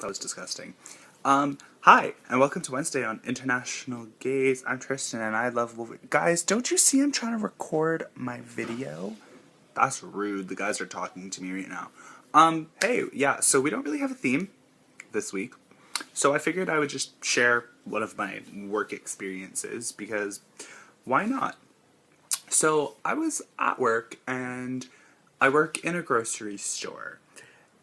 That was disgusting. Hi, and welcome to Wednesday on International Gays. I'm Tristan, and I love Wolverine. Guys, don't you see I'm trying to record my video? That's rude. The guys are talking to me right now. Hey, yeah, so we don't really have a theme this week. So I figured I would just share one of my work experiences, because why not? So I was at work, and I work in a grocery store.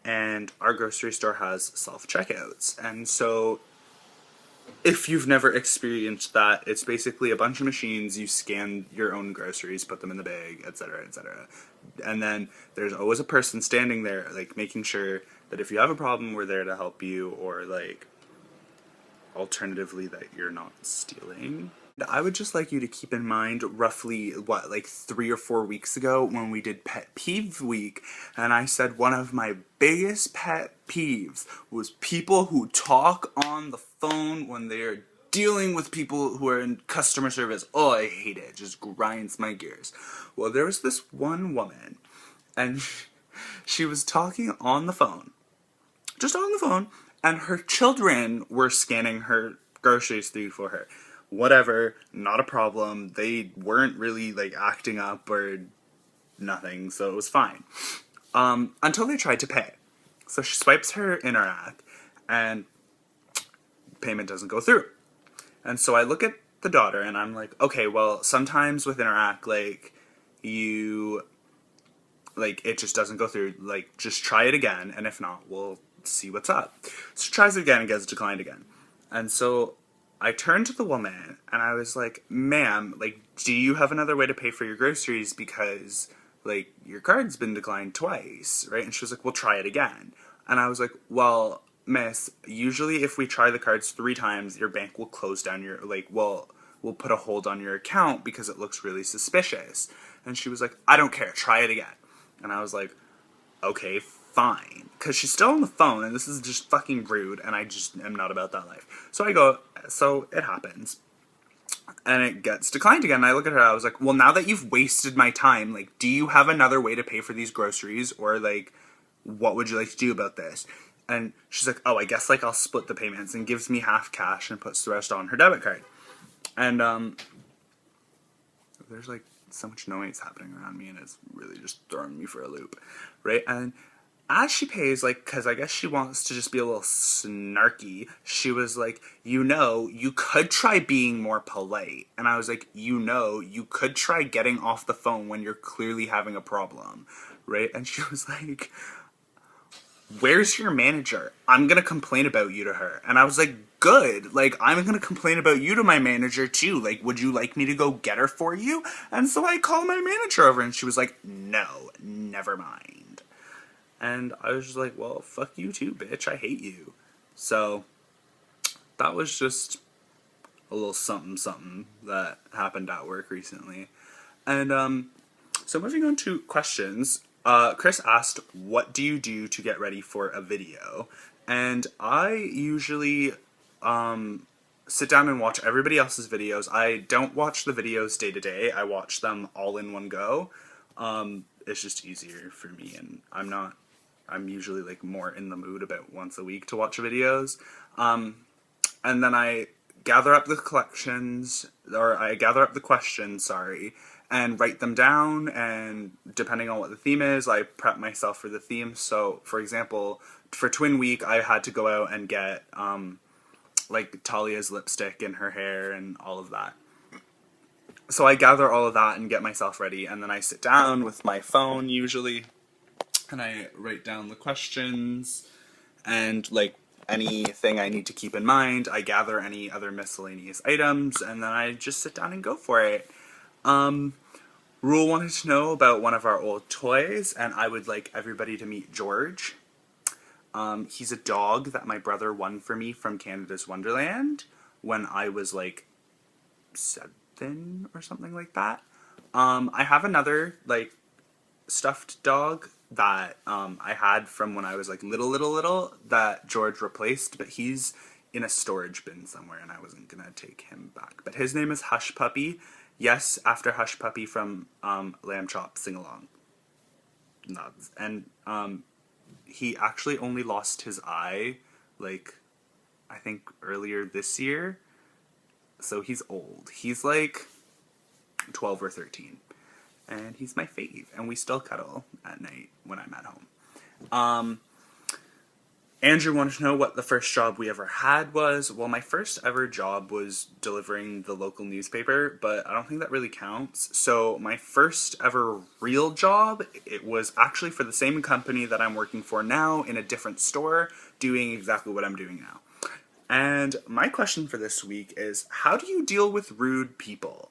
And our grocery store has self-checkouts. And so if you've never experienced that, it's basically a bunch of machines. You scan your own groceries, put them in the bag, etc., etc. And then there's always a person standing there, like, making sure that if you have a problem, we're there to help you, or, like, alternatively, that you're not stealing. I would just like you to keep in mind roughly, like 3 or 4 weeks ago when we did Pet Peeve Week, and I said one of my biggest pet peeves was people who talk on the phone when they are dealing with people who are in customer service. Oh, I hate it. It just grinds my gears. Well, there was this one woman, and she was talking on the phone. Just on the phone, and her children were scanning her groceries through for her. Whatever, not a problem. They weren't really, like, acting up or nothing, so it was fine. Until they tried to pay. So she swipes her Interac, and payment doesn't go through. And so I look at the daughter, and I'm like, okay, well, sometimes with Interac, like, it just doesn't go through. Like, just try it again, and if not, we'll see what's up. So she tries it again and gets declined again. And so I turned to the woman, and I was like, ma'am, like, do you have another way to pay for your groceries, because, like, your card's been declined twice, right? And she was like, well, try it again. And I was like, well, miss, usually if we try the cards 3 times, your bank will close down your, like, we'll put a hold on your account because it looks really suspicious. And she was like, I don't care, try it again. And I was like, okay, fine. Because she's still on the phone, and this is just fucking rude, and I just am not about that life. So I go, so it happens. And it gets declined again, and I look at her, I was like, well, now that you've wasted my time, like, do you have another way to pay for these groceries, or, like, what would you like to do about this? And she's like, oh, I guess, like, I'll split the payments, and gives me half cash and puts the rest on her debit card. And, there's, like, so much noise happening around me, and it's really just throwing me for a loop, right? And as she pays, like, because I guess she wants to just be a little snarky, she was like, you could try being more polite. And I was like, you could try getting off the phone when you're clearly having a problem, right? And she was like, where's your manager? I'm gonna complain about you to her. And I was like, good. Like, I'm gonna complain about you to my manager too. Like, would you like me to go get her for you? And so I called my manager over, and she was like, no, never mind. And I was just like, well, fuck you too, bitch. I hate you. So that was just a little something that happened at work recently. And so moving on to questions. Chris asked, what do you do to get ready for a video? And I usually sit down and watch everybody else's videos. I don't watch the videos day to day. I watch them all in one go. It's just easier for me, and I'm usually, like, more in the mood about once a week to watch videos. And then I gather up the questions, and write them down, and depending on what the theme is, I prep myself for the theme. So, for example, for Twin Week, I had to go out and get, like, Talia's lipstick in her hair and all of that. So I gather all of that and get myself ready, and then I sit down with my phone, usually, and I write down the questions, and, like, anything I need to keep in mind. I gather any other miscellaneous items, and then I just sit down and go for it. Rule wanted to know about one of our old toys, and I would like everybody to meet George. He's a dog that my brother won for me from Canada's Wonderland when I was, like, 7 or something like that. I have another, like, stuffed dog that I had from when I was, like, little that George replaced, but he's in a storage bin somewhere, and I wasn't gonna take him back. But his name is Hush Puppy. Yes, after Hush Puppy from Lamb Chop Sing Along. Nods. And he actually only lost his eye like, I think earlier this year. So he's old. He's like 12 or 13. And he's my fave. And we still cuddle at night when I'm at home. Andrew wanted to know what the first job we ever had was. Well, my first ever job was delivering the local newspaper, but I don't think that really counts. So my first ever real job, it was actually for the same company that I'm working for now in a different store, doing exactly what I'm doing now. And my question for this week is, how do you deal with rude people?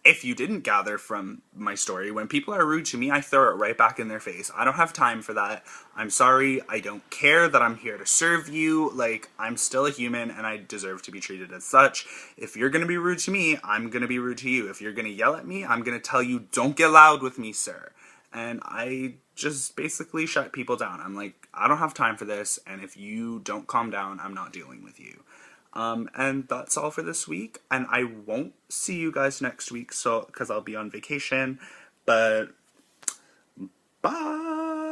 If you didn't gather from my story, when people are rude to me, I throw it right back in their face. I don't have time for that. I'm sorry. I don't care that I'm here to serve you. Like, I'm still a human and I deserve to be treated as such. If you're going to be rude to me, I'm going to be rude to you. If you're going to yell at me, I'm going to tell you, don't get loud with me, sir. And I just basically shut people down. I'm like, I don't have time for this. And if you don't calm down, I'm not dealing with you. And that's all for this week, and I won't see you guys next week, so because I'll be on vacation, but bye!